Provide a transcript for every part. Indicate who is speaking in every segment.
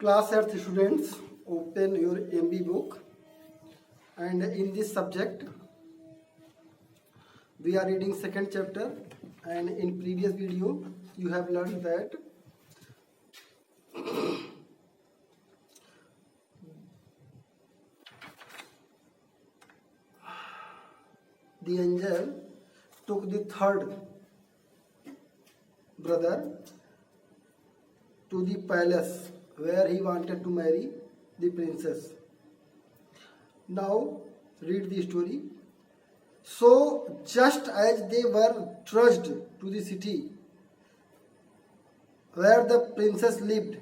Speaker 1: Class Earth students, open your MB book, and in this subject we are reading second chapter. And in previous video you have learned that the angel took the third brother to the palace where he wanted to marry the princess. Now read the story. So just as they were trudged to the city where the princess lived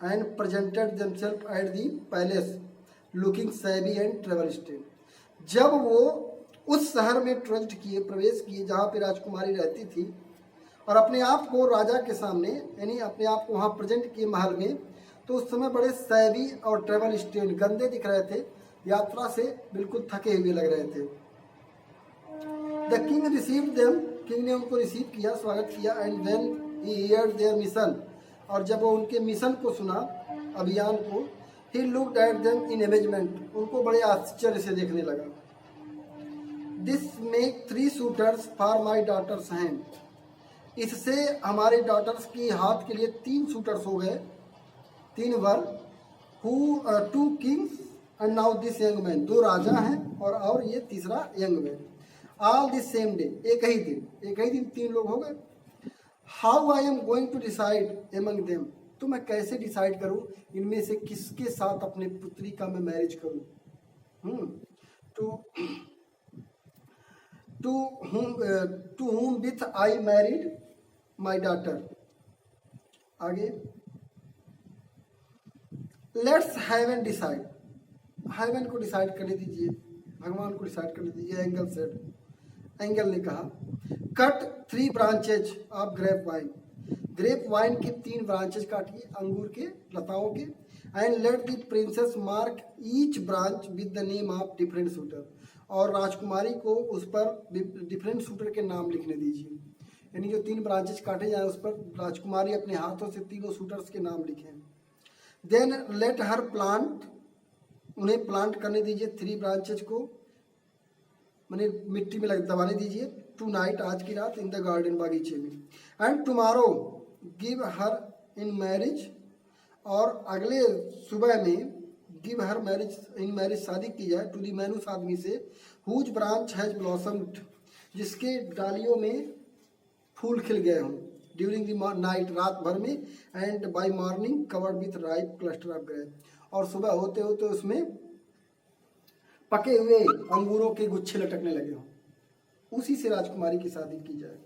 Speaker 1: and presented themselves at the palace looking shabby and travel stained. जब वो उस शहर में trust किए, प्रवेश किए जहाँ पे राजकुमारी रहती थी और अपने आप को राजा के सामने यानी अपने आप को वहाँ प्रेजेंट किए महल में, तो उस समय बड़े सैवी और ट्रेवल स्टेन गंदे दिख रहे थे, यात्रा से बिल्कुल थके हुए लग रहे थे। The king received them, king ने उनको रिसीव किया, स्वागत किया। And when he heard their mission, और जब वो उनके मिशन को सुना, अभियान को, he looked at them in amazement, उनको बड़े आश्चर्य से देखने लगा। This make 3 suitors for my daughters hand, इससे हमारे डॉटर्स की हाथ के लिए 3 सूटर्स हो गए, 3 वर। Who 2 kings and now this young man, 2 राजा हैं और ये तीसरा young man. All this same day, एक ही दिन 3 लोग हो गए। How I am going to decide among them, तो मैं कैसे डिसाइड करूं इनमें से किसके साथ अपने पुत्री का मैं मैरिज करूं। To whom with I married my daughter। आगे लेट्स हेवन डिसाइड, हेवन को डिसाइड करने दीजिए, भगवान को डिसाइड करने दीजिए। एंगल सेड, एंगल ने कहा, cut 3 branches of grape vine, grape vine के 3 ब्रांचेज काटिए, अंगूर के लताओं के। And let the princess mark each branch with the name of different shooter, और राजकुमारी को उस पर डिफरेंट शूटर के नाम लिखने दीजिए। यानी जो 3 ब्रांचेज काटे जाए उस पर राजकुमारी अपने हाथों से तीनों शूटर्स के नाम लिखें। देन लेट हर प्लांट, उन्हें प्लांट करने दीजिए 3 ब्रांचेज को, मैंने मिट्टी में दबाने दीजिए। टू नाइट, आज की रात, इन द गार्डन, बागीचे में। And tomorrow give her in marriage, और अगले सुबह में give her marriage, in marriage, शादी की जाए। टू दी मैन, उस आदमी से, हुज ब्रांच हैज ब्लॉसम्ड, जिसके डालियों में फूल खिल गए हों। ड्यूरिंग द नाइट, रात भर में। And by morning covered with ripe cluster of grape, और सुबह होते होते उसमें पके हुए अंगूरों के गुच्छे लटकने लगे हों, उसी से राजकुमारी की शादी की जाए।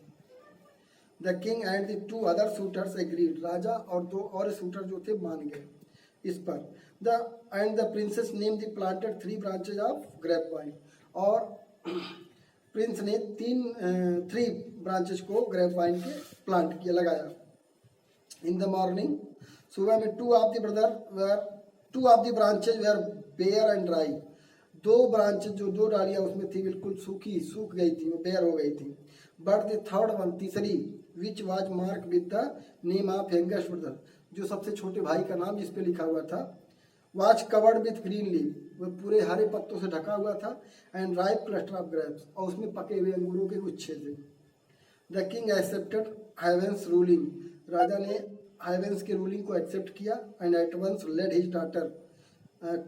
Speaker 1: The king and the 2 other suitors agreed, राजा और 2 और शूटर जो थे मान गए इस पर। And the princess name the planted 3 branches of grape wine, और प्रिंस ने 3 ब्रांचेज को ग्रेप वाइन के प्लांट किया, लगाया। इन द मॉर्निंग, सुबह में, 2 of the branches were bare and dry, 2 branches, जो 2 डालियां उसमें थी बिल्कुल सूख गई थी, वो बेयर हो गई थी। बट द थर्ड वन, तीसरी, which was mark with the name of youngest brother, जो सबसे छोटे भाई का नाम जिस पे लिखा हुआ था, was covered with green leaf, वह पूरे हरे पत्तों से ढका हुआ था। And ripe cluster of grapes, और उसमें पके हुए अंगूरों के गुच्छे थे। The king accepted heaven's ruling, राजा ने हेवेंस के रूलिंग को एक्सेप्ट किया। And at once led his daughter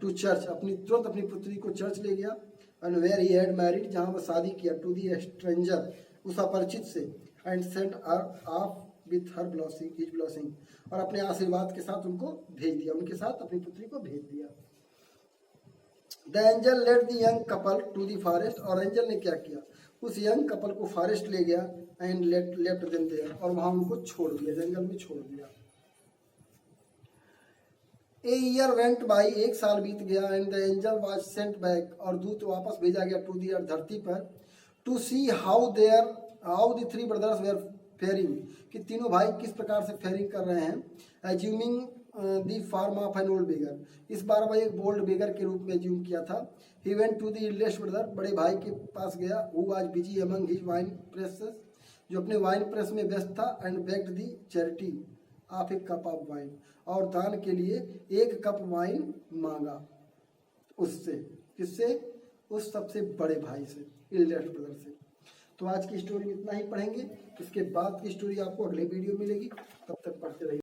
Speaker 1: to church, तुरंत अपनी पुत्री को चर्च ले गया। And where he had married, जहाँ वह शादी किया। टू दी स्ट्रेंजर, उस अपरिचित से। And sent her off with her blessing, और अपने आशीर्वाद के साथ उनको भेज दिया, उनके साथ अपनी पुत्री को भेज दिया। The angel let the young couple to the forest, और एंजल ने क्या किया, उस यंग कपल को फॉरेस्ट ले गया। एंड लेफ्ट देम देयर, और वहां उनको छोड़ दिया, जंगल में छोड़ दिया। ए ईयर वेंट बाई, 1 साल बीत गया। And the angel was sent back, और दूत वापस भेजा गया टू दी अर्थ, धरती पर। To see how the 3 brothers were faring, कि तीनों भाई किस प्रकार से फेयरिंग कर रहे हैं। Assuming the form of an old beggar, इस बार वह एक बोल्ड बेगर के रूप में एज्यूम किया था। He went to the eldest brother, बड़े भाई के पास गया। Who was busy among his wine presses, जो अपने वाइन प्रेस में व्यस्त था। And begged the charity of a cup of wine, और दान के लिए 1 कप वाइन मांगा उससे। किससे? उस सबसे बड़े भाई से, एल्डेस्ट ब्रदर से। तो आज की स्टोरी में इतना ही पढ़ेंगे, इसके बाद की स्टोरी आपको अगले वीडियो में मिलेगी। तब तक पढ़ते रहिए।